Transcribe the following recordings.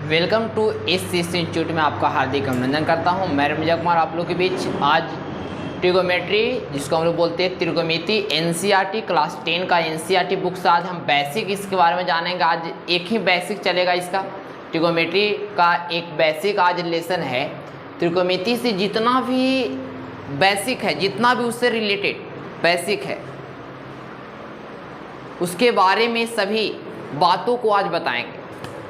Welcome to SCSC institute में आपका हार्दिक अभिनंदन करता हूं। मैं रमजा कुमार आप लोगों के बीच आज ट्रिगोमेट्री जिसको हम लोग बोलते हैं त्रिकोणमिति एनसीईआरटी क्लास 10 का एनसीईआरटी बुक से आज हम बेसिक इसके बारे में जानेंगे। आज एक ही बेसिक चलेगा इसका, ट्रिगोमेट्री का एक बेसिक आज लेसन है। त्रिकोणमिति से जितना भी बेसिक है, जितना भी उससे रिलेटेड बेसिक है, उसके बारे में सभी बातों को आज बताएंगे।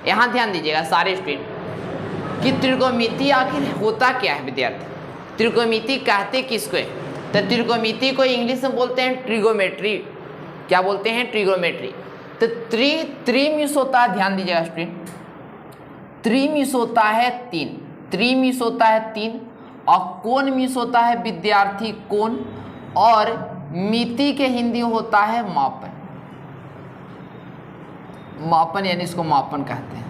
यहाँ ध्यान दीजिएगा सारे स्टूडेंट कि त्रिकोणमिति आखिर होता क्या है विद्यार्थी। त्रिकोणमिति कहते किसको है? तो त्रिकोणमिति को इंग्लिश में बोलते हैं ट्रिगोमेट्री। क्या बोलते हैं? ट्रिगोमेट्री। तो त्रि मीन्स होता है, ध्यान दीजिएगा स्टूडेंट, त्रि मीन्स होता है तीन, त्रि मीन्स होता है तीन, और कोण मीन्स होता है विद्यार्थी कोण, और मिति के हिंदी होता है मापन। मापन यानी इसको मापन कहते हैं।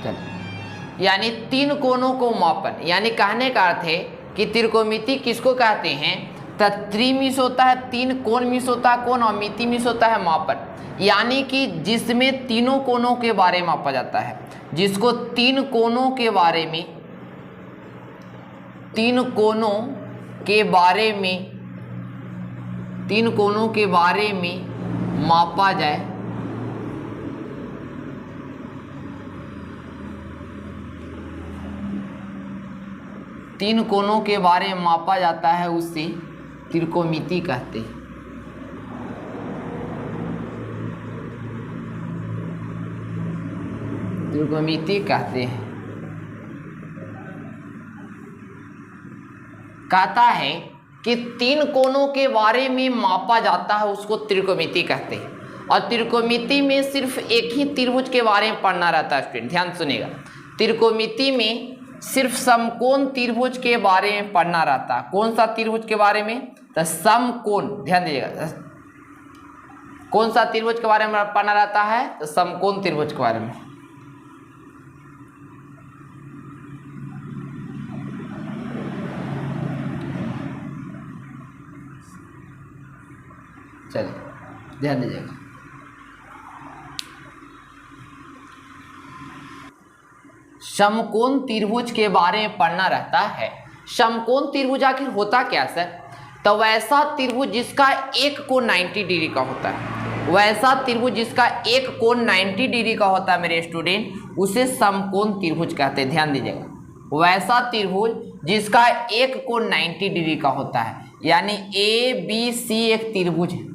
चलिए, यानी तीन कोणों को मापन, यानी कहने का अर्थ है कि त्रिकोणमिति किसको कहते हैं? तो त्रि मीन्स होता है तीन, कोण मीन्स होता है कोण, और मिति मीन्स होता है मापन। यानी कि जिसमें तीनों कोणों के बारे में मापा जाता है, जिसको तीन कोणों के बारे में, तीन कोणों के बारे में, तीन कोणों के बारे में मापा जाए, तीन कोणों के बारे में मापा जाता है, उसे त्रिकोणमिति कहते हैं। त्रिकोणमिति कहते हैं। कहता है कि तीन कोणों के बारे में मापा जाता है, उसको त्रिकोणमिति कहते हैं। और त्रिकोणमिति में सिर्फ एक ही त्रिभुज के बारे में पढ़ना रहता है स्टूडेंट, ध्यान सुनिएगा। त्रिकोणमिति में सिर्फ समकोण त्रिभुज के बारे में पढ़ना रहता है। कौन सा त्रिभुज के बारे में? तो समकोण, ध्यान दीजिएगा। कौन सा त्रिभुज के बारे में पढ़ना रहता है? तो समकोण त्रिभुज के बारे में। चलिए ध्यान दीजिएगा। समकोण त्रिभुज के बारे में पढ़ना रहता है। समकोण त्रिभुज आखिर होता क्या सर? तो वैसा त्रिभुज जिसका एक कोण 90 डिग्री का होता है, वैसा त्रिभुज जिसका एक कोण 90 डिग्री का होता है मेरे स्टूडेंट, उसे समकोण त्रिभुज कहते हैं। ध्यान दीजिएगा, वैसा त्रिभुज जिसका एक कोण 90 डिग्री का होता है, यानी ए बी सी एक त्रिभुज है।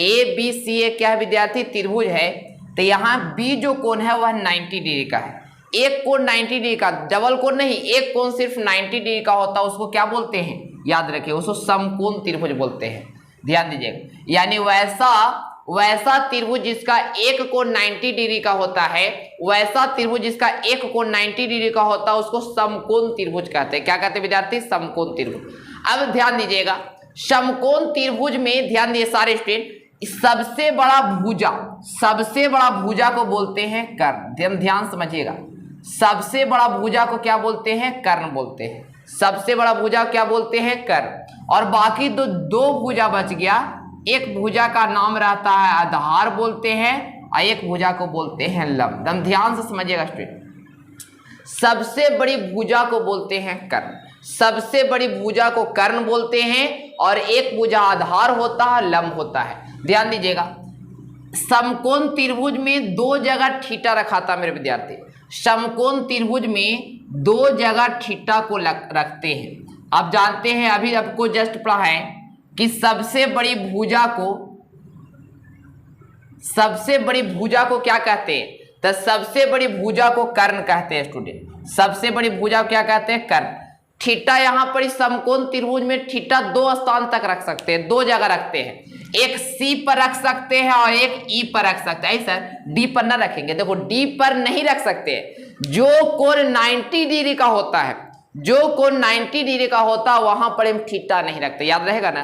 ए बी सी एक क्या है विद्यार्थी? त्रिभुज है। तो यहाँ बी जो कोण है वह 90 डिग्री का है। एक कोण 90 डिग्री का, डबल कोण नहीं, एक कोण सिर्फ 90 डिग्री का होता है, उसको क्या बोलते हैं? याद रखिए, उसको समकोण त्रिभुज बोलते हैं। ध्यान दीजिएगा, यानी वैसा त्रिभुज जिसका एक कोण 90 डिग्री का होता है, वैसा त्रिभुज जिसका एक कोण 90 डिग्री का होता है, उसको समकोण त्रिभुज कहते हैं। क्या कहते हैं विद्यार्थी? समकोण त्रिभुज। अब ध्यान दीजिएगा, समकोण त्रिभुज में ध्यान दिए सारे स्टूडेंट, सबसे बड़ा भुजा, सबसे बड़ा भुजा को बोलते हैं कर्ण। ध्यान समझिएगा, सबसे बड़ा भुजा को क्या बोलते हैं? कर्ण बोलते हैं। सबसे बड़ा भुजा क्या बोलते हैं? कर्ण। और बाकी दो भुजा बच गया। एक भुजा का नाम रहता है आधार बोलते हैं, और एक भुजा को बोलते हैं लंब। ध्यान से समझिएगा स्टूडेंट, सबसे बड़ी भुजा को बोलते हैं कर्ण, सबसे बड़ी भुजा को कर्ण बोलते हैं, और एक भुजा आधार होता है, लंब होता है। ध्यान दीजिएगा, समकोण त्रिभुज में दो जगह थीटा रखा था मेरे विद्यार्थी। समकोण त्रिभुज में दो जगह थीटा को रखते हैं। आप जानते हैं, अभी आपको जस्ट पढ़ा है कि सबसे बड़ी भुजा को क्या कहते हैं? तो सबसे बड़ी भुजा को कर्ण कहते हैं स्टूडेंट। सबसे बड़ी भुजा को क्या कहते हैं? कर्ण। थीटा यहाँ पर इस समकोण त्रिभुज में थीटा दो स्थान तक रख सकते हैं, दो जगह रखते हैं। एक सी पर रख सकते हैं और एक ई पर रख सकते हैं। सर डी पर ना रखेंगे, देखो डी पर नहीं रख सकते। जो कोण 90 डिग्री का होता है, जो कोण 90 डिग्री का होता है वहां पर हम थीटा नहीं रखते, याद रहेगा ना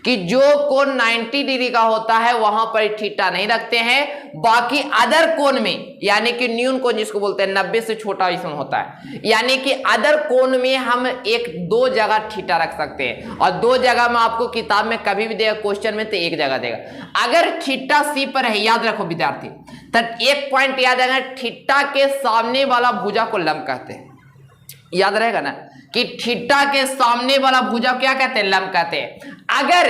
कि जो कोण 90 डिग्री का होता है वहां पर थीटा नहीं रखते हैं। बाकी अदर कोण में, यानी कि न्यून कोण जिसको बोलते हैं 90 से छोटा इसमें होता है, यानी कि अदर कोण में हम एक दो जगह थीटा रख सकते हैं। और दो जगह में आपको किताब में कभी भी देगा, क्वेश्चन में तो एक जगह देगा। अगर थीटा सी पर है, याद रखो विद्यार्थी, तो एक पॉइंट याद रखना, थीटा के सामने वाला भुजा को लंब कहते हैं। याद रहेगा ना कि थीटा के सामने वाला भुजा क्या कहते हैं, लंब कहते हैं। अगर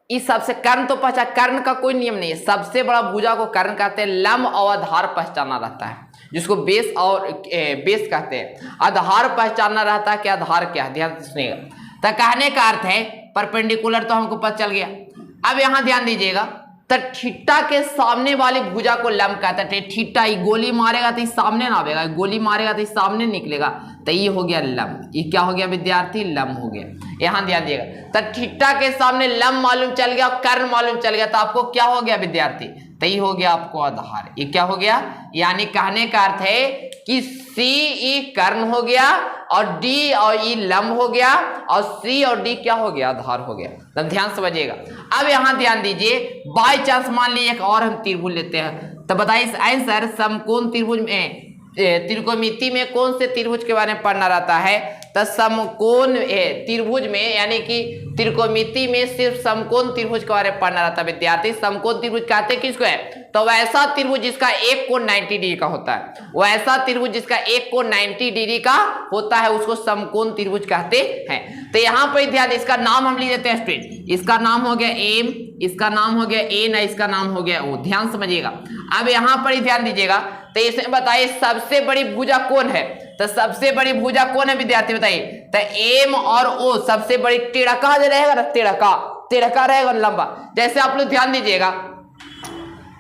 इस सबसे कर्ण तो पहचान, कर्ण का कोई नियम नहीं है, सबसे बड़ा भुजा को कर्ण कहते हैं। लंब और आधार पहचानना रहता है, जिसको बेस और बेस कहते हैं। आधार पहचानना रहता है कि आधार क्या है, ध्यान सुनिएगा। तो कहने का अर्थ है परपेंडिकुलर तो हमको पता चल गया। अब यहां ध्यान दीजिएगा, तो थीटा के सामने वाली भुजा को लंब कहते हैं। थीटा गोली मारेगा तो सामने ना आएगा, गोली मारेगा तो सामने निकलेगा, तो ये हो गया लंब। ये क्या हो गया विद्यार्थी, लंब हो गया। यहां ध्यान दिएगा, तो थीटा के सामने लंब मालूम चल गया, कर्ण मालूम चल गया, तो आपको क्या हो गया विद्यार्थी, तो ये हो गया आपको आधार। ये क्या हो गया, यानी कहने का अर्थ है कि सी ई कर्ण हो गया और डी और ई लंब हो गया और सी और डी क्या हो गया, आधार हो गया। तब ध्यान समझिएगा। अब यहां ध्यान दीजिए, बाय चांस मान लीजिए एक और हम त्रिभुज लेते हैं, तो बताइए आंसर समकोण त्रिभुज में, त्रिकोणमिति में कौन से त्रिभुज के बारे में पढ़ना रहता है, तो समकोण त्रिभुज में, यानी कि त्रिकोणमिति में सिर्फ समकोण त्रिभुज के बारे में पढ़ना रहता है विद्यार्थी। समकोण त्रिभुज कहते हैं किसको है, तो वैसा त्रिभुज जिसका एक कोण 90 डिग्री का होता है, वैसा त्रिभुज जिसका एक कोण 90 डिग्री का होता है उसको समकोण त्रिभुज कहते हैं। तो यहाँ पर ध्यान, इसका नाम हम लिख देते हैं स्टूडेंट, इसका नाम हो गया एम, इसका नाम हो गया एन, इसका नाम हो गया ओ। ध्यान समझिएगा। अब यहाँ पर ध्यान दीजिएगा, तो इसमें बताइए सबसे बड़ी भुजा कौन है, तो सबसे बड़ी भुजा कौन है विद्यार्थी बताइए, तो एम और ओ सबसे बड़ी टेढ़का रहेगा ना, टेढ़का रहेगा लंबा। जैसे आप लोग ध्यान दीजिएगा,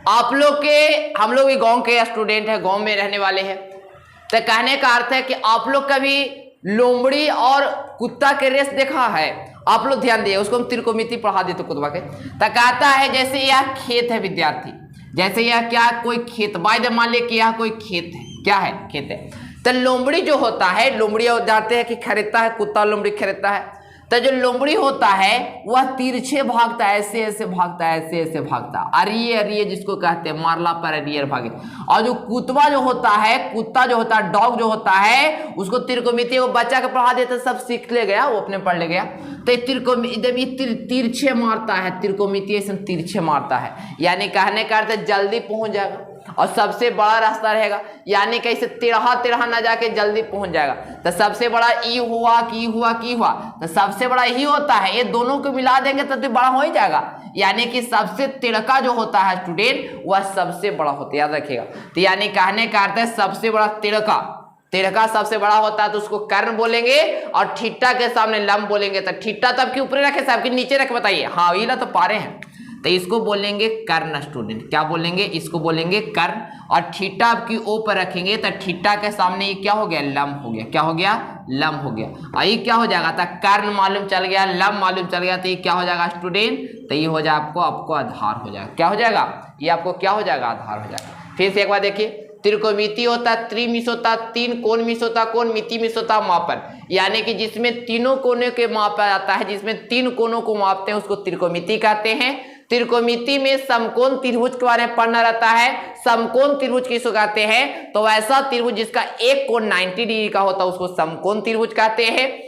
आप लोग के, हम लोग भी गांव के स्टूडेंट है, गांव में रहने वाले हैं, तो कहने का अर्थ है कि आप लोग कभी लोमड़ी और कुत्ता के रेस देखा है, आप लोग ध्यान दिए, उसको हम त्रिकोणमिति पढ़ा देते कुत्ता के। तो कहता है जैसे यह खेत है विद्यार्थी, जैसे यह क्या कोई खेत, बाय मान लिया कि यह कोई खेत है, क्या है, खेत है। तो लोमड़ी जो होता है, लोमड़ी जानते हैं कि खरीदता है, कुत्ता लोमड़ी खरीदता है, तो जो लोमड़ी होता है वह तिरछे भागता है, ऐसे ऐसे भागता है, ऐसे ऐसे भागता है, अरिये अरिये जिसको कहते हैं, मारला पर अरिये भागे। और जो कुत्ता जो होता है, कुत्ता जो होता है, डॉग जो होता है, उसको त्रिकोणमिति को बच्चा के पढ़ा देते, सब सीख ले गया, वो अपने पढ़ ले गया। तो तिरछे मारता है, त्रिकोणमिति ऐसे तिरछे मारता है, यानी कहने का अर्थ जल्दी पहुंच जाएगा और सबसे बड़ा रास्ता रहेगा, यानी कैसे टेढ़ा ना जाके जल्दी पहुंच जाएगा। तो सबसे बड़ा ई हुआ की हुआ की हुआ, तो सबसे बड़ा ही होता है, ये दोनों को मिला देंगे तो बड़ा हो ही जाएगा, यानी कि सबसे टेढ़का जो होता है स्टूडेंट वह सबसे बड़ा होता है, याद रखिएगा। तो यानी कहने का अर्थ है सबसे बड़ा टेढ़का सबसे बड़ा होता है तो उसको कर्ण बोलेंगे, और थीटा के सामने लंब बोलेंगे। तो थीटा तब के ऊपर रखे साहब कि नीचे रखे, बताइए, हाँ ये तो पारे हैं, तो इसको बोलेंगे कर्ण स्टूडेंट, क्या बोलेंगे, इसको बोलेंगे कर्ण। और थीटा आपकी ओ पर रखेंगे तो थीटा के सामने ये क्या हो गया, लंब हो गया, क्या हो गया, लंब हो गया। और ये क्या हो जाएगा, तो कर्ण मालूम चल गया, लंब मालूम चल गया, तो ये क्या हो जाएगा स्टूडेंट, तो ये हो जाएगा आपको आधार हो जाएगा, क्या हो जाएगा, ये आपको क्या हो जाएगा, आधार हो जाएगा। फिर से एक बार देखिए, त्रिकोणमिति होता है, त्रिमिश होता है, तीन कोण मिश होता है, कोण मिति मिश होता है, मापन, यानी कि जिसमें तीनों कोनों के मापा जाता है, जिसमें तीन कोनों को मापते हैं उसको त्रिकोणमिति कहते हैं। त्रिकोणमिति में समकोण त्रिभुज के बारे में पढ़ना रहता है। समकोण त्रिभुज किसको कहते हैं, तो वैसा त्रिभुज जिसका एक कोण 90 डिग्री का होता है उसको समकोण त्रिभुज कहते हैं।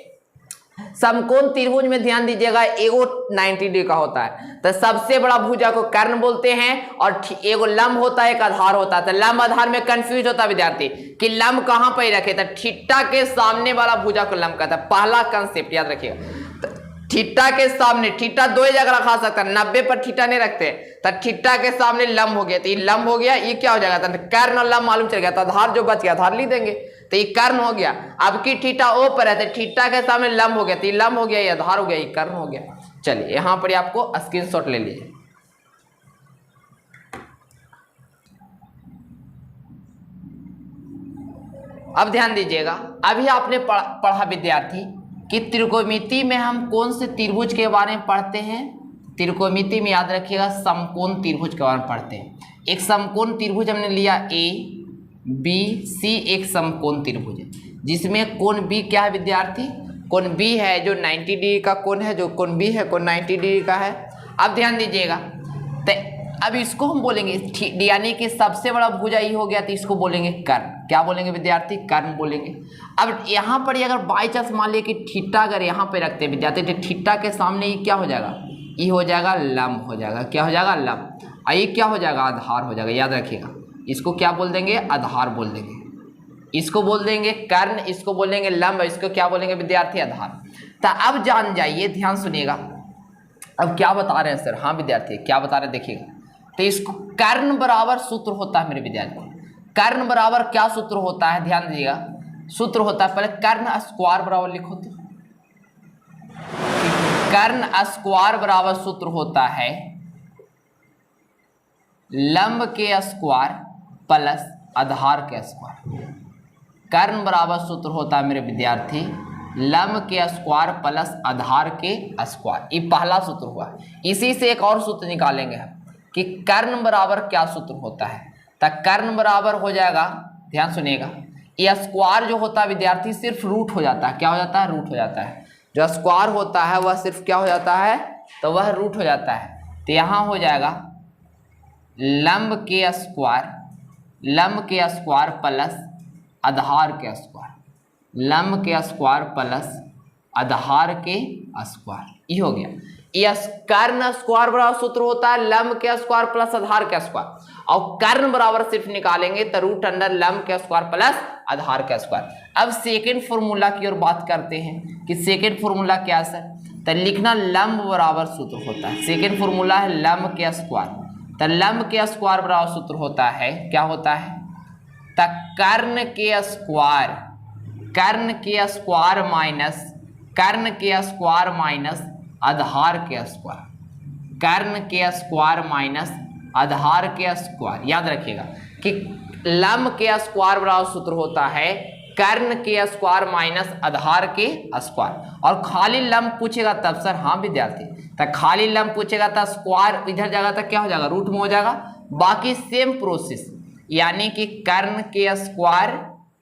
समकोण त्रिभुज में ध्यान दीजिएगा, एगो 90 डिग्री का होता है, तो सबसे बड़ा भुजा को कर्ण बोलते हैं, और एगो लंब होता है, एक आधार होता है। तो लंब आधार में कंफ्यूज होता है विद्यार्थी कि लंब कहां पर रखे, तो थीटा के सामने वाला भुजा को लंब कहता है, पहला कंसेप्ट याद रखिएगा। थीटा के सामने, थीटा दो ही जगह रखा सकता है, 90 पर थीटा नहीं रखते, तो थीटा के सामने लंब हो गया, तो ये लंब हो गया, ये क्या हो जाएगा, तो कर्ण और लंब मालूम चल गया, तो आधार जो बच गया आधार लिख देंगे, तो ये कर्ण हो गया। अब की थीटा ओ पर है, तो थीटा के सामने लंब हो गया, तो ये लंब हो गया, ये आधार हो गया, ये कर्ण हो गया। चलिए यहाँ पर आपको स्क्रीनशॉट ले लीजिए। अब ध्यान दीजिएगा, अभी आपने पढ़ा विद्यार्थी कि त्रिकोणमिति में हम कौन से त्रिभुज के बारे में पढ़ते हैं। त्रिकोणमिति में याद रखिएगा समकोण त्रिभुज के बारे में पढ़ते हैं। एक समकोण त्रिभुज हमने लिया ए बी सी, एक समकोण त्रिभुज है। जिसमें कोण बी क्या है विद्यार्थी, कोण बी है जो 90 डिग्री का कोण है, जो कोण बी है कोण 90 डिग्री का है। अब ध्यान दीजिएगा, तो अब इसको हम बोलेंगे यानी कि सबसे बड़ा भुजा ये हो गया, तो इसको बोलेंगे कर्ण। क्या बोलेंगे विद्यार्थी, कर्ण बोलेंगे। अब यहाँ पर अगर बाई चांस मान लिया कि थीटा अगर यहाँ पे रखते हैं विद्यार्थी, तो थीटा के सामने ये क्या हो जाएगा, ये हो जाएगा लंब हो जाएगा। क्या हो जाएगा, लंब। और ये क्या हो जाएगा, आधार हो जाएगा। याद रखिएगा, इसको क्या बोल देंगे, आधार बोल देंगे। इसको बोल देंगे कर्ण, इसको बोल देंगे लंब, इसको क्या बोलेंगे विद्यार्थी, आधार। तो अब जान जाइए, ध्यान सुनिएगा, अब क्या बता रहे हैं सर। हाँ विद्यार्थी क्या बता रहे हैं देखिएगा, तो इसको कर्ण बराबर सूत्र होता है मेरे विद्यार्थी। कर्ण बराबर क्या सूत्र होता है, ध्यान दीजिएगा, सूत्र होता है, पहले कर्ण स्क्वायर बराबर लिखो। तो कर्ण स्क्वायर बराबर सूत्र होता है लंब के स्क्वायर प्लस आधार के स्क्वायर। कर्ण बराबर सूत्र होता है मेरे विद्यार्थी लंब के स्क्वायर प्लस आधार के स्क्वायर। ये पहला सूत्र हुआ। इसी से एक और सूत्र निकालेंगे हम कि कर्ण बराबर क्या सूत्र होता है। तो कर्ण बराबर हो जाएगा, ध्यान सुनिएगा, ये स्क्वायर जो होता है विद्यार्थी सिर्फ रूट हो जाता है। क्या हो जाता है, रूट हो जाता है। जो स्क्वायर होता है वह सिर्फ क्या हो जाता है, तो वह रूट हो जाता है। तो यहाँ हो जाएगा लंब के स्क्वायर प्लस आधार के स्क्वायर, लंब के स्क्वायर प्लस आधार के स्क्वायर, ये हो गया। ये कर्ण स्क्वायर बराबर सूत्र होता है लंब के स्क्वायर प्लस आधार के स्क्वायर, और कर्ण बराबर सिर्फ निकालेंगे तो रूट अंडर लंब के स्क्वायर प्लस आधार के स्क्वायर। अब सेकंड फॉर्मूला की ओर बात करते हैं कि सेकंड फॉर्मूला क्या है सर। तो लिखना लंब बराबर सूत्र होता है, सेकंड फॉर्मूला है लंब के स्क्वायर। तो लंब के स्क्वायर बराबर सूत्र होता है, क्या होता है, तो कर्ण के स्क्वायर माइनस आधार के स्क्वायर, कर्ण के स्क्वायर माइनस आधार के स्क्वायर। याद रखिएगा कि लंब के स्क्वायर बराबर सूत्र होता है कर्ण के स्क्वायर माइनस आधार के स्क्वायर। और खाली लंब पूछेगा तब सर, हाँ विद्यार्थी, तो खाली लंब पूछेगा तो स्क्वायर इधर जाएगा तो क्या हो जाएगा, रूट में हो जाएगा। बाकी सेम प्रोसेस, यानी कि कर्ण के स्क्वायर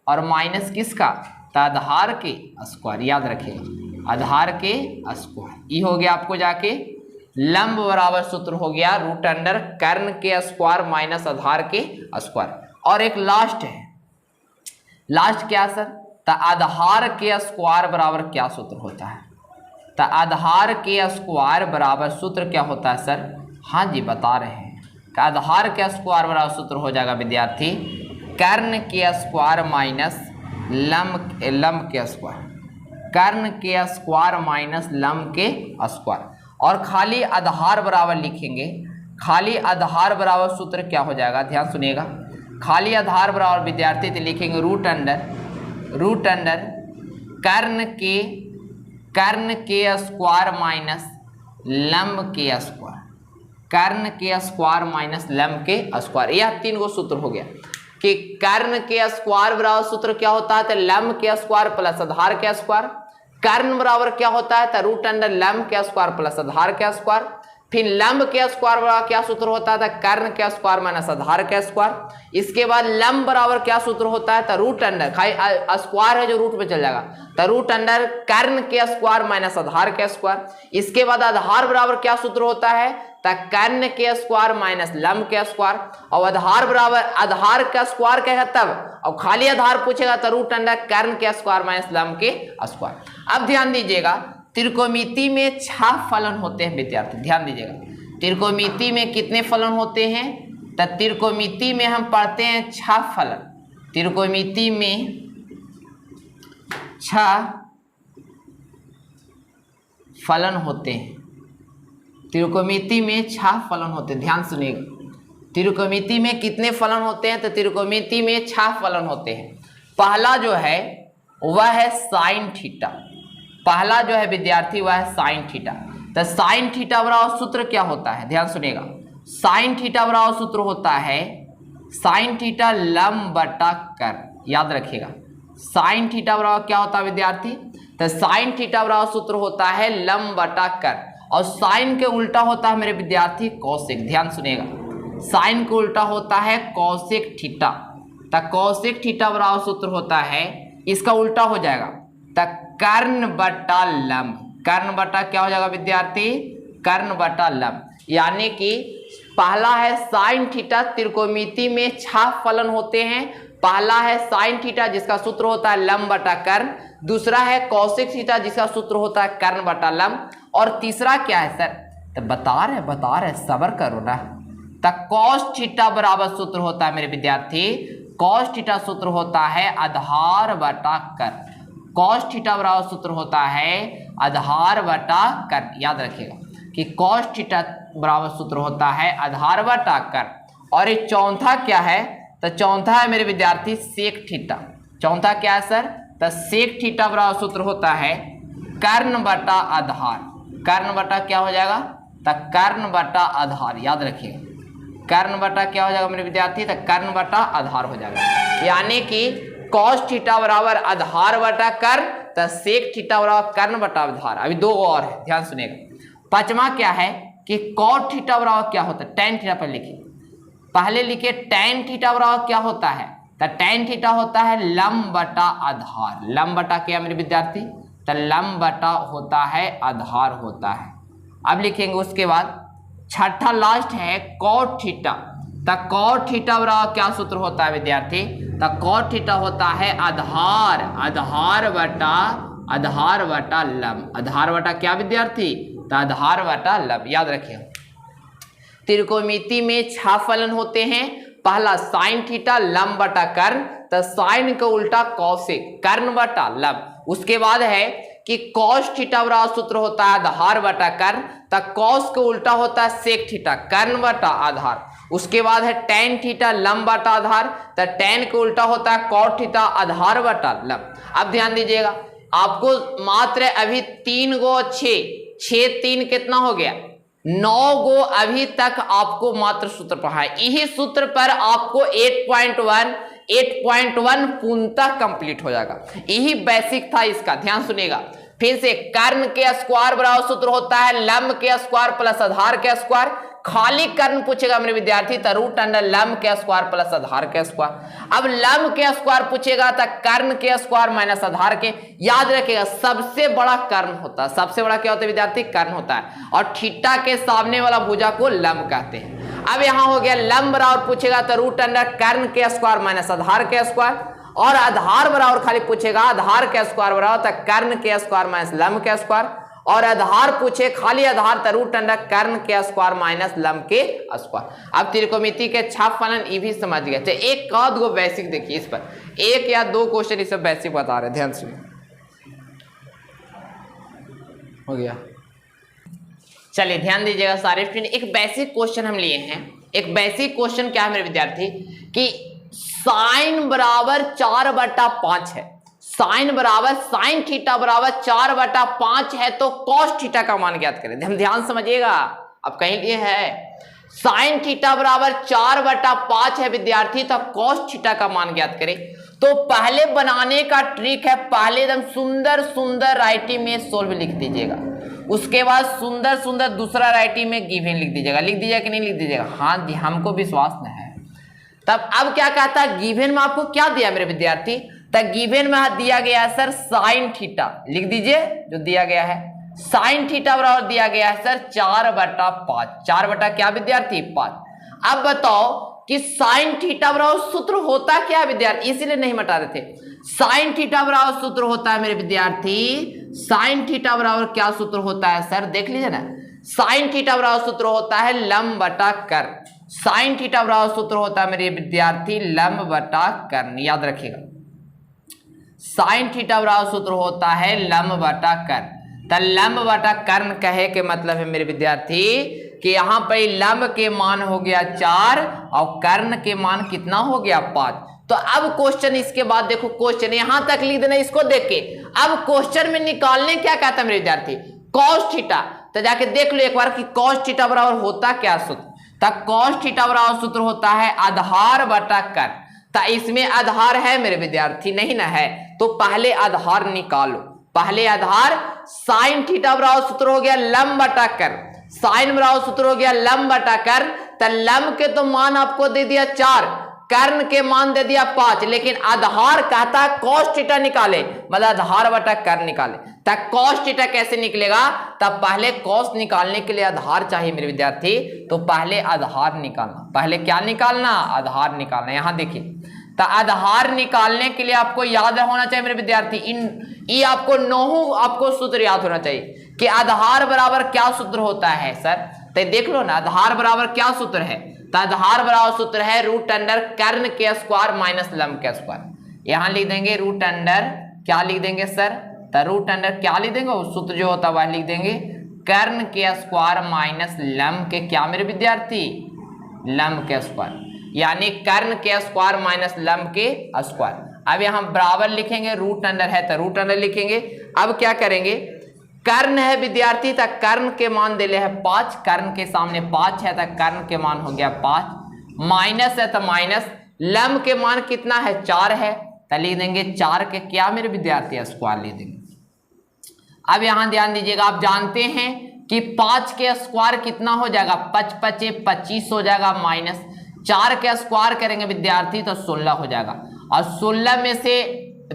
और माइनस किसका, तो आधार के स्क्वायर। याद रखिएगा आधार के स्क्वायर, ये हो गया आपको जाके लंब बराबर सूत्र हो गया रूट अंडर कर्ण के स्क्वायर माइनस आधार के स्क्वायर। और एक लास्ट है, लास्ट क्या सर, तो आधार के स्क्वायर बराबर क्या सूत्र होता है। तो आधार के स्क्वायर बराबर सूत्र क्या होता है सर, हाँ जी बता रहे हैं कि आधार के स्क्वायर बराबर सूत्र हो जाएगा विद्यार्थी कर्ण के स्क्वायर माइनस लंब के स्क्वायर, कर्ण के स्क्वायर माइनस लंब के स्क्वायर। और खाली आधार बराबर लिखेंगे, खाली आधार बराबर सूत्र क्या हो जाएगा, ध्यान सुनिएगा, खाली आधार बराबर विद्यार्थी तो लिखेंगे रूट अंडर कर्ण के स्क्वायर माइनस लंब के स्क्वायर, कर्ण के स्क्वायर माइनस लंब के स्क्वायर। यह तीन गो सूत्र हो गया कि कर्ण के स्क्वायर बराबर सूत्र क्या होता है, तो लंब के स्क्वायर प्लस आधार के स्क्वायर। कर्ण बराबर क्या होता है, तो रूट अंडर लंब के स्क्वायर प्लस आधार के स्क्वायर। फिर लंब के स्क्वायर बराबर क्या सूत्र होता है, तो कर्ण के स्क्वायर माइनस आधार के स्क्वायर। इसके बाद लंब बराबर क्या सूत्र होता है, तो रूट अंडर स्क्वायर है जो रूट में चल जाएगा, तो रूट अंडर कर्ण के स्क्वायर माइनस आधार के स्क्वायर। इसके बाद आधार बराबर क्या सूत्र होता है, तो कर्ण के स्क्वायर माइनस लंब के स्क्वायर। और आधार बराबर आधार का स्क्वायर कहेगा तब, और खाली आधार पूछेगा तो रूट अंडर कर्ण के स्क्वायर माइनस लंब के स्क्वायर। अब ध्यान दीजिएगा त्रिकोणमिति में 6 फलन होते हैं विद्यार्थी, ध्यान दीजिएगा त्रिकोणमिति में कितने फलन होते हैं, तो त्रिकोणमिति में हम पढ़ते हैं 6 फलन। त्रिकोणमिति में 6 फलन होते हैं, त्रिकोणमिति में 6 फलन होते हैं, ध्यान सुनिएगा। त्रिकोणमिति में कितने फलन होते हैं, तो त्रिकोणमिति में 6 फलन होते हैं। पहला जो है वह है साइन थीटा, पहला जो है विद्यार्थी वह है साइन थीटा। तो साइन थीटा बराबर सूत्र क्या होता है, ध्यान सुनिएगा, साइन थीटा बराबर सूत्र होता है साइन थीटा लंब बटा कर्ण। याद रखिएगा साइन थीटा बराबर क्या होता है विद्यार्थी, तो साइन थीटा बराबर सूत्र होता है लंब बटा कर्ण। और साइन के उल्टा होता है मेरे विद्यार्थी कौशिक, ध्यान सुनिएगा साइन के उल्टा होता है कौशिक थीटा। तो कौशिक थीटा बराबर सूत्र होता है इसका उल्टा हो जाएगा, तो कर्ण बटा लंब। कर्ण बटा क्या हो जाएगा विद्यार्थी, कर्ण बटा लंब। यानी कि पहला है साइन थीटा, त्रिकोणमिति में 6 फलन होते हैं। पहला है साइन थीटा जिसका सूत्र होता है लंब बटा कर्ण, दूसरा है कौशिक थीटा जिसका सूत्र होता है कर्ण बटा लंब, और तीसरा क्या है सर, तो बता रहे सब्र करो ना। तो कॉस थीटा बराबर सूत्र होता है मेरे विद्यार्थी, कॉस थीटा सूत्र होता है आधार बटा कर्ण। कॉस थीटा बराबर सूत्र होता है आधार बटा कर्ण। याद रखिएगा कि कॉस थीटा बराबर सूत्र होता है आधार बटा कर्ण। और ये चौथा क्या है, तो चौथा है मेरे विद्यार्थी सेक थीटा। चौथा क्या है सर, तो सेक थीटा बराबर सूत्र होता है कर्ण बटा आधार। कर्ण बटा क्या हो जाएगा, तो कर्ण बटा आधार। याद रखिएगा कर्ण बटा क्या हो जाएगा मेरे विद्यार्थी, तो कर्ण बटा आधार हो जाएगा। यानी कि कॉस थीटा बराबर आधार बटा कर्ण, तो सेक थीटा बराबर कर्ण बटा आधार। अभी 2 और है, ध्यान सुनिएगा। पांचवा क्या है कि कॉट थीटा बराबर क्या होता है, टेन थीटा पर लिखिए, पहले लिखिए टेन थीटा बराबर क्या होता है, तो टेन थीटा होता है लंब बटा आधार। लंब बटा क्या मेरे विद्यार्थी, तो लंब बटा होता है आधार होता है। अब लिखेंगे उसके बाद छठा लास्ट है कॉट थीटा। तो कॉट थीटा बराबर क्या सूत्र होता है विद्यार्थी, तो कॉट थीटा होता है आधार, आधार बटा लंब। आधार बटा क्या विद्यार्थी, तो आधार बटा लंब। याद रखिए त्रिकोणमिति में 6 फलन होते हैं। पहला साइन थीटा लंब बटा कर्ण, तो साइन का उल्टा कौशिक, कर्ण बटा लंब। उसके बाद है कि कॉस थीटा बराबर सूत्र होता है आधार बटा कर्ण, तो कॉस का उल्टा होता है सेक थीटा, कर्ण बटा आधार। उसके बाद है टेन थीटा लंब बटा आधार, तो टेन का उल्टा होता है कॉट थीटा आधार बटा लंब। अब ध्यान दीजिएगा, आपको मात्र अभी 3 गो 6 3 कितना हो गया, 9 गो अभी तक आपको मात्र सूत्र पढ़ा है। यही सूत्र पर आपको 8.1 पूर्णतः कंप्लीट हो जाएगा। यही बेसिक था इसका, ध्यान सुनिएगा फिर से। कर्ण के स्क्वायर बराबर सूत्र होता है लंब के स्क्वायर प्लस आधार के स्क्वायर। खाली कर्ण पूछेगा मेरे विद्यार्थी, तो रूट अंडर लंब के स्क्वायर प्लस आधार के स्क्वायर। अब लंब के स्क्वायर पूछेगा तो कर्ण के स्क्वायर माइनस आधार के। याद रखिएगा सबसे बड़ा कर्ण होता है, सबसे बड़ा क्या होता है विद्यार्थी, कर्ण होता है। और थीटा के सामने वाला भुजा को लंब कहते हैं। अब यहाँ हो गया लंब बराबर पूछेगा तो रूट अंडर कर्ण के स्क्वायर माइनस आधार के स्क्वायर, और आधार बराबर खाली पूछेगा आधार के स्क्वायर बराबर तो कर्ण के स्क्वायर माइनस लंब के स्क्वायर, और आधार पूछे खाली आधार तो रूट अंडर कर्ण के स्क्वायर माइनस लंब के स्क्वायर। अब त्रिकोणमिति के 6 फलन ये भी समझ गए थे। एक आध गो बेसिक देखिए, इस पर 1 या 2 क्वेश्चन इस बेसिक बता रहे, ध्यान सुनिए। हो गया, चलिए ध्यान दीजिएगा सारे स्टूडेंट। एक बेसिक क्वेश्चन हम लिए हैं। एक बेसिक क्वेश्चन क्या है मेरे विद्यार्थी कि साइन बराबर 4/5 है। साइन बराबर साइन थीटा बराबर 4/5 है, तो कॉस थीटा का मान ज्ञात करें। हम ध्यान समझिएगा, अब कहीं लिए है साइन थीटा बराबर 4/5 है विद्यार्थी, तो कॉस थीटा का मान ज्ञात करें। तो पहले बनाने का ट्रिक है, पहले एकदम सुंदर सुंदर राइटिंग में सोल्व लिख दीजिएगा, उसके बाद सुंदर सुंदर दूसरा राइटिंग में गिवन लिख दीजिएगा। लिख दीजिएगा कि नहीं लिख दीजिएगा, हाँ हमको विश्वास नहीं है। तब अब क्या कहता है, गिवन में आपको क्या दिया मेरे विद्यार्थी, तब गिवन में दिया गया है सर साइन थीटा। लिख दीजिए जो दिया गया है, साइन थीटा बराबर दिया गया है सर 4/5। 4 बटा क्या विद्यार्थी 5। अब बताओ कि साइन थीटा बराबर सूत्र होता क्या विद्यार्थी, इसीलिए नहीं बता रहे थे। साइन थीटा बराबर सूत्र होता है मेरे विद्यार्थी, साइन थीटा बराबर क्या सूत्र होता है सर, देख लीजिए ना। साइन थीटा बराबर सूत्र होता है लंब बटा कर्ण। साइन थीटा बराबर सूत्र होता है मेरे विद्यार्थी लंब बटा कर्ण। याद रखिएगा साइन थीटा बराबर सूत्र होता है लंब बटा कर्ण। तो लंब बटा कर्ण कहे के मतलब है मेरे विद्यार्थी कि यहाँ पर लंब के मान हो गया 4 और कर्ण के मान कितना हो गया 5। तो अब क्वेश्चन इसके बाद देखो, क्वेश्चन यहां तक लिख देना इसको देख के। अब क्वेश्चन में निकालने क्या कहता है मेरे विद्यार्थी, कॉस थीटा। तो जाके देख लो एक बार कि कॉस थीटा बराबर होता क्या सूत्र। तो कॉस थीटा बराबर सूत्र होता है आधार बटा कर्ण। तो इसमें आधार है मेरे विद्यार्थी, नहीं ना है, तो पहले आधार निकालो। पहले आधार साइन थीटा बराबर सूत्र हो गया लंब बटा कर्ण। साइन बराबर सूत्र हो गया लंब बटा कर्ण। तो लंब के तो मान आपको दे दिया 4, कर्ण के मान दे दिया 5, लेकिन आधार कहता है cos थीटा निकाले, मतलब आधार बटा कर्ण निकाले। तब cos थीटा कैसे निकलेगा? तब पहले cos निकालने के लिए आधार चाहिए मेरे विद्यार्थी, तो पहले आधार निकालना। पहले क्या निकालना? आधार निकालना। यहां देखिए, तो आधार निकालने के लिए आपको याद होना चाहिए मेरे विद्यार्थी, ये आपको नौहों आपको सूत्र याद होना चाहिए कि आधार बराबर क्या सूत्र होता है सर। तो देख लो ना, आधार बराबर क्या सूत्र है? तो आधार बराबर सूत्र है रूट अंडर कर्ण के स्क्वायर माइनस लंब के स्क्वायर। यहां लिख देंगे रूट अंडर, क्या लिख देंगे सर? तो रूट अंडर क्या लिख देंगे? वो सूत्र जो होता है वह लिख देंगे कर्ण के स्क्वायर माइनस लंब के क्या मेरे विद्यार्थी? लंब के स्क्वायर, यानी कर्ण के स्क्वायर माइनस लंब के स्क्वायर। अब यहां बराबर लिखेंगे, रूट अंडर है तो रूट अंडर लिखेंगे। अब क्या करेंगे? कर्ण है विद्यार्थी, तक कर्ण के मान दिले है 5, कर्ण के सामने 5 है, तक कर्ण के मान हो गया 5, माइनस है तो माइनस, लंब के मान कितना है? 4 है, तो लिख देंगे 4 के क्या मेरे विद्यार्थी? स्क्वायर लिख देंगे। अब यहां ध्यान दीजिएगा, आप जानते हैं कि 5 के स्क्वायर कितना हो जाएगा? 5 5 25 हो जाएगा, माइनस 4 के स्क्वायर करेंगे विद्यार्थी तो 16 हो जाएगा, और 16 में से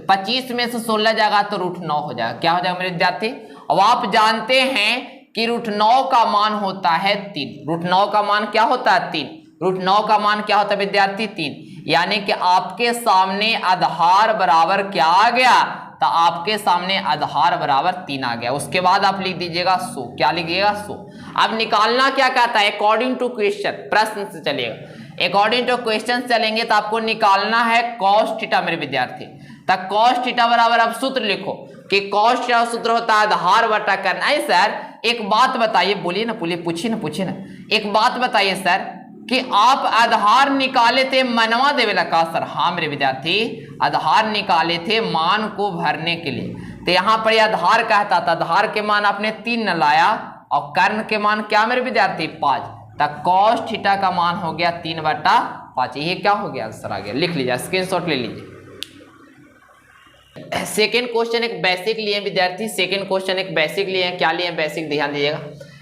25 में से 16 जाएगा तो रूट 9 हो जाएगा। क्या हो जाएगा मेरे विद्यार्थी? अब आप जानते हैं कि रूट 9 का मान होता है 3। रूट 9 का मान क्या होता है? 3। रूट 9 का मान क्या होता है विद्यार्थी? 3। यानी कि आपके सामने आधार बराबर क्या आ गया? तो आपके सामने आधार बराबर 3 आ गया। उसके बाद आप लिख दीजिएगा 100। क्या लिखिएगा? 100। अब निकालना क्या कहता है? अकॉर्डिंग टू क्वेश्चन, प्रश्न से चलिएगा। अकॉर्डिंग टू क्वेश्चन चलेंगे तो आपको निकालना है cos थीटा मेरे विद्यार्थी। तब cos थीटा बराबर आप सूत्र लिखो कि cos थीटा सूत्र होता है आधार बटा कर्ण। आई सर एक बात बताइए, बोलिए ना, बोलिए, पूछिए ना, एक बात बताइए सर कि आप आधार निकाले थे मनवा देवेला का? सर हाँ मेरे विद्यार्थी, आधार निकाले थे मान को भरने के लिए। तो यहाँ पर आधार कहता था, आधार के मान आपने 3 न लाया, और कर्ण के मान क्या मेरे विद्यार्थी? 5। तब cos थीटा का मान हो गया 3/5। ये क्या हो गया? आंसर आ गया। लिख लीजिए, स्क्रीनशॉट ले लीजिए। सेकेंड क्वेश्चन एक बेसिक लिए विद्यार्थी, सेकेंड क्वेश्चन एक बेसिक लिए। क्या लिए? बेसिक, ध्यान दीजिएगा।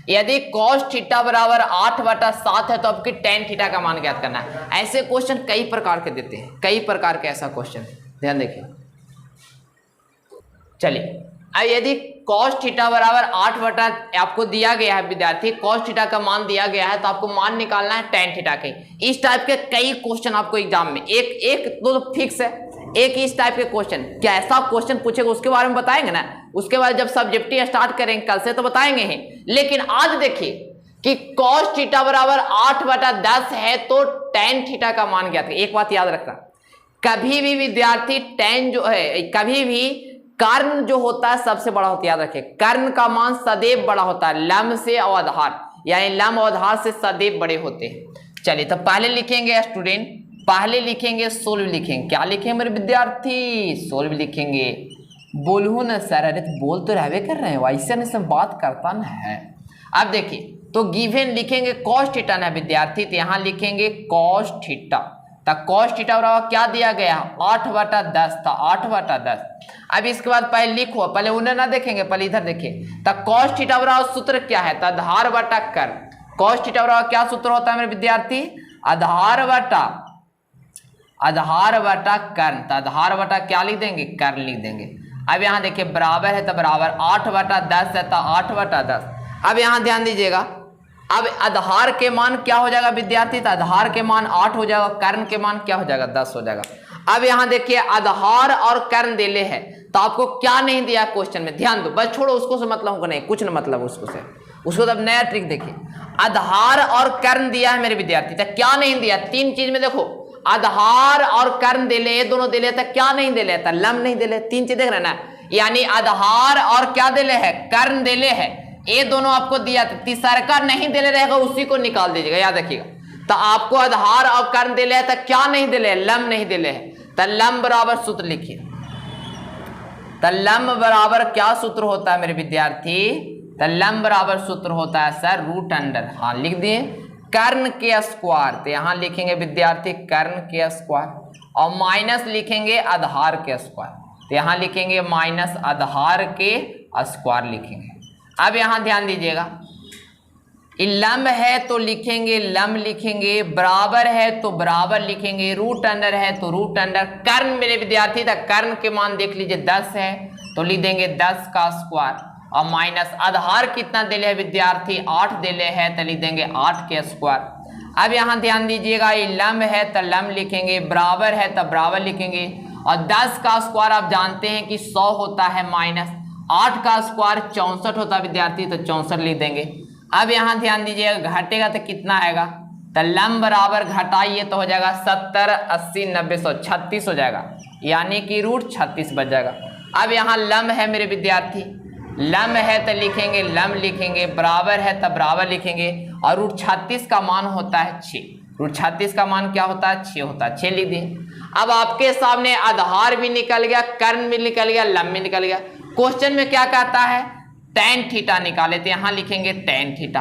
यदि cos थीटा बराबर 8/7 है तो आपकी tan थीटा का मान ज्ञात करना है। ऐसे क्वेश्चन कई प्रकार के देते हैं, कई प्रकार के ऐसा क्वेश्चन, ध्यान देखिए। चलिए, अब यदि cos थीटा बराबर 8 आपको दिया गया है विद्यार्थी, cos थीटा का मान दिया गया है, तो आपको मान निकालना है tan थीटा के। इस टाइप के कई क्वेश्चन आपको एग्जाम में, एक दो तो फिक्स है, एक इस टाइप के क्वेश्चन, क्या ऐसा क्वेश्चन पूछेगा उसके बारे में बताएंगे ना। उसके बाद जब सब्जेक्टिव स्टार्ट करेंगे कल से तो बताएंगे ही। लेकिन आज देखिए कि cos थीटा बराबर 8/10 है तो tan थीटा का मान ज्ञात है। एक बात याद रखना, कभी भी विद्यार्थी tan जो है, कभी भी कर्ण जो होता है सबसे बड़ा होता है, याद रखिए। कर्ण का मान सदैव बड़ा होता है लंब से और आधार, यानी लंब और आधार से सदैव बड़े होते हैं। चलिए, तो पहले लिखेंगे स्टूडेंट, पहले लिखेंगे सोल्व लिखेंगे। क्या लिखेंगे मेरे विद्यार्थी? सोल्व लिखेंगे। बोलू ना सर, अरे तो बोल तो रहवे कर रहे हैं, वैसे नहीं सब बात करता ना है। अब देखिए, तो गिवन लिखेंगे cos थीटा ना विद्यार्थी, तो यहां लिखेंगे cos थीटा। तो cos थीटा बराबर क्या दिया गया? 8/10 था, 8/10। अब इसके बाद पहले लिखो, पहले उन्हें ना देखेंगे, पहले इधर देखिए। तो cos थीटा बराबर सूत्र क्या है? तो आधार बटा कर्ण। cos थीटा बराबर क्या सूत्र होता है मेरे विद्यार्थी? आधार बटा कर्ण। तो आधार बटा क्या लिख देंगे? कर्ण लिख देंगे। अब यहां देखिए बराबर है तो बराबर 8/10 है तो 8/10। अब यहां ध्यान दीजिएगा, अब आधार के मान क्या हो जाएगा विद्यार्थी? तो आधार के मान 8 हो जाएगा, कर्ण के मान क्या हो जाएगा? 10 हो जाएगा। अब यहां देखिए आधार और कर्ण दिले है, तो आपको क्या नहीं दिया क्वेश्चन में, ध्यान दो, बस छोड़ो उसको से मतलब हमको नहीं, कुछ न मतलब उसको से, उसको तब नया ट्रिक देखिए। आधार और कर्ण दिया है मेरे विद्यार्थी, तो क्या नहीं दिया? 3 चीज में देखो, आधार और कर्ण दिले, ये दोनों दिले, तो क्या नहीं दिले? तो लंब नहीं दिले। 3 चीज देख रहे ना, यानी आधार और क्या दिले है? कर्ण दिले है, ये दोनों आपको दिया था। तीसरा नहीं दिले रहेगा, उसी को निकाल दीजिएगा, याद रखिएगा। तो आपको आधार और कर्ण दिले है, तो क्या नहीं दिले? लंब नहीं दिले है। तो लंब बराबर सूत्र लिखिए। तो लंब बराबर क्या सूत्र होता है मेरे विद्यार्थी? तो लंब बराबर सूत्र होता है सर रूट अंडर, हाँ लिख दिए, कर्ण के स्क्वायर। तो यहां लिखेंगे विद्यार्थी कर्ण के स्क्वायर, और माइनस लिखेंगे आधार के स्क्वायर। तो यहां लिखेंगे माइनस आधार के स्क्वायर लिखेंगे। अब यहां ध्यान दीजिएगा, लंब है तो लिखेंगे लंब लिखेंगे, बराबर है तो बराबर लिखेंगे, रूट अंडर है तो रूट अंडर। कर्ण मेरे विद्यार्थी था, कर्ण के मान देख लीजिए 10 है तो लिख देंगे 10 का स्क्वायर, और माइनस आधार कितना दिले है विद्यार्थी 8 दिले है तो लिख देंगे 8 के स्क्वायर। अब यहाँ ध्यान दीजिएगा, ये लंब है तो लंब लिखेंगे, बराबर है तो बराबर लिखेंगे, और 10 का स्क्वायर आप जानते हैं कि 100 होता है, माइनस 8 का स्क्वायर 64 होता है विद्यार्थी, तो 64 लिख देंगे। अब यहाँ ध्यान दीजिएगा, घटेगा तो कितना आएगा, तो लंब बराबर घटाइए तो हो जाएगा 70 80 90 100 36 हो जाएगा, यानी कि रूट 36 बच जाएगा। अब यहाँ लंब है मेरे विद्यार्थी, लंब है तो लिखेंगे लंब लिखेंगे, बराबर है तो बराबर लिखेंगे, और रूट 36 का मान होता है 6। रूट 36 का मान क्या होता है 6 होता है, 6 लिख दिए। अब आपके सामने आधार भी निकल गया, कर्ण भी निकल गया, लंब भी निकल गया। क्वेश्चन में क्या कहता है, tan थीटा निकाले, तो यहाँ लिखेंगे tan थीटा।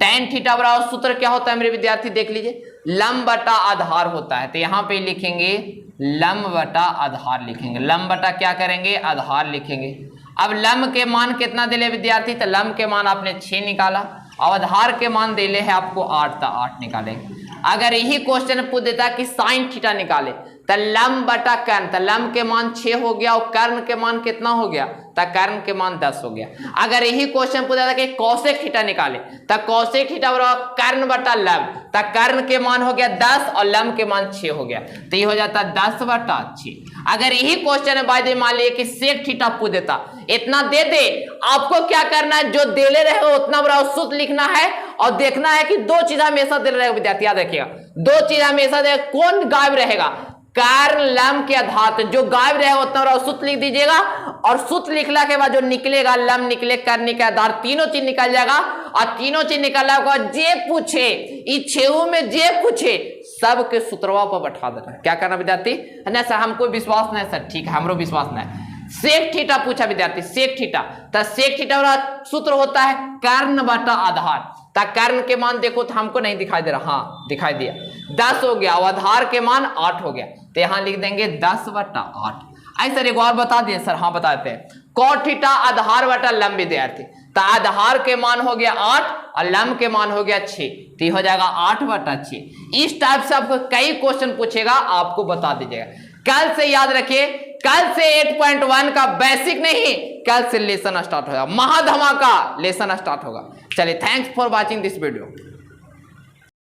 tan थीटा बराबर सूत्र क्या होता है मेरे विद्यार्थी देख लीजिए, लंब बटा आधार होता है, तो यहाँ पे लिखेंगे लंब बटा आधार लिखेंगे, लंब बटा क्या करेंगे आधार लिखेंगे। अब लंब के मान कितना दिले विद्यार्थी, तो लंब के मान आपने 6 निकाला, और आधार के मान दिले है आपको 8, तो 8 निकालेंगे। अगर यही क्वेश्चन पूछ देता कि साइन थीटा निकाले, तो लंब बटा कर्ण, तो लंब के मान 6 हो गया, और कर्ण के मान कितना हो गया, तो कर्ण के मान 10 हो गया। अगर यही क्वेश्चन पूछा था कि कौशिक थीटा निकाले, तो कौशिक थीटा बराबर कर्ण बटा लंब, तो कर्ण के मान हो गया 10 और लंब के मान 6 हो गया, तो ये हो जाता 10 बटा 6। अगर यही क्वेश्चन बाय द मान लिए कि सेक थीटा पूछ देता, इतना दे दे, आपको क्या करना है, जो देले रहे उतना बराबर सूत्र लिखना है, और देखना है कि 2 चीज हमेशा दे रहेगा विद्यार्थी, याद रखिएगा 2 चीज हमेशा दे, कौन गायब रहेगा, कर्ण लंब के आधार, तो जो गायब रहेगा उतना बराबर सूत्र लिख दीजिएगा, और सूत्र लिखला के बाद जो निकलेगा लंब निकले कर्ण के आधार, तीनों चीज निकल जाएगा। और तीनों चीज निकलने के बाद जे पूछे इस 6 में जे पूछे सबके सूत्रवा पर बैठा देना। क्या करना विद्यार्थी, नहीं सर हमको विश्वास नहीं सर, ठीक है हमरो विश्वास नहीं। सेक थीटा पूछा विद्यार्थी, सेक थीटा, तो सेक थीटा वाला सूत्र होता है कर्ण बटा आधार, तो कर्ण के मान देखो तो हमको नहीं दिखाई दे रहा, हाँ दिखाई दिया 10 हो गया, और आधार के मान 8 हो गया, तो यहाँ लिख देंगे 10 बटा 8। सर एक और बता दिए सर, हाँ बताते हैं, कॉट थीटा आधार बटा लंब विद्यार्थी, तो आधार के मान हो गया 8 और लंब के मान हो गया 6, तो हो जाएगा 8 बटा 6। इस टाइप से आपको कई क्वेश्चन पूछेगा, आपको बता दीजिएगा। कल से याद रखिए, कल से 8.1 का बेसिक नहीं, कल से लेसन स्टार्ट होगा, महाधमाका लेसन स्टार्ट होगा। चलिए, thanks for watching this video.